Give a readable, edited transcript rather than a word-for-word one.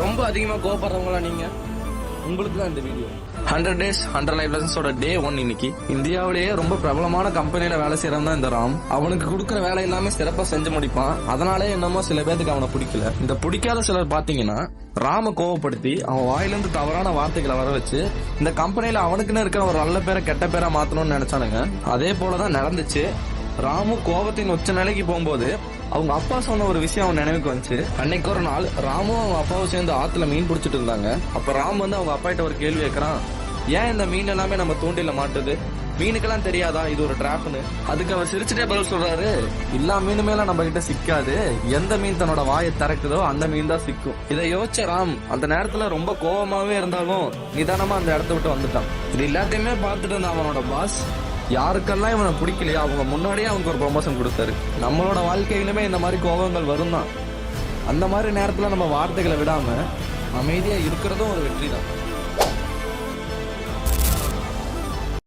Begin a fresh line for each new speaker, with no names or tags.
ரொம்ப அதிகமா கோவப்படுறவங்களா நீங்க? உங்களுக்கு தான் இந்த வீடியோ. 100 days 100 life lessons டே 1 இன்னைக்கு. இந்தியாவிலேயே ரொம்ப பிரபலமான கம்பெனில வேலை செய்யறவன் தான் இந்த ராம். அவனுக்கு கொடுக்கற வேலை எல்லாமே சிறப்பா செஞ்சு முடிப்பான். அதனாலே என்னமோ சில பேருக்கு அவனை பிடிக்கல. இந்த பிடிக்காத சிலர் பாத்தீங்கன்னா ராம கோவப்படுத்தி அவன் வாயிலிருந்து தவறான வார்த்தைகளை வர வச்சு இந்த கம்பெனில அவனுக்குன்னு இருக்கிற ஒரு நல்ல பேரை கெட்ட பேரா மாத்தணும்னு நினைச்சானுங்க. அதே போலதான் நடந்துச்சு. ராமு கோபத்தின் உச்ச நிலைக்கு போகும்போது அவங்க அப்பா சொன்ன ஒரு விஷயம் அவன் நினைவுக்கு வந்துச்சு. அன்னைக்கு ஒரு நாள் ராமும் அவங்க அப்பாவும் சேர்ந்து ஆத்துல மீன் பிடிச்சிட்டு இருந்தாங்க. அப்ப ராம் வந்து அவங்க அப்பா கிட்ட ஒரு கேள்வி கேட்கறான், ஏன் இந்த மீன் எல்லாமே நம்ம தூண்டில மாட்டுது? மீனுக்கெல்லாம் தெரியாதா இது ஒரு டிராப்னு? அதுக்கு அவர் சிரிச்சுட்டே பதில் சொல்றாரு, எல்லா மீனுமே எல்லாம் நம்ம கிட்ட சிக்காது, எந்த மீன் தன்னோட வாயை திறக்குதோ அந்த மீன் தான் சிக்கும். இதை யோசிச்ச ராம் அந்த நேரத்துல ரொம்ப கோபமாவே இருந்தாலும் நிதானமா அந்த இடத்த விட்டு வந்துட்டான். இது எல்லாத்தையுமே பார்த்துட்டு இருந்த அவனோட பாஸ் யாருக்கெல்லாம் இவனை பிடிக்கலையா அவங்க முன்னாடியே அவங்க ஒரு ப்ரொமோஷன் கொடுத்தாரு. நம்மளோட வாழ்க்கையிலுமே இந்த மாதிரி கோபங்கள் வரும் தான். அந்த மாதிரி நேரத்துல நம்ம வார்த்தைகளை விடாம அமைதியா இருக்கிறதும் ஒரு வெற்றி தான்.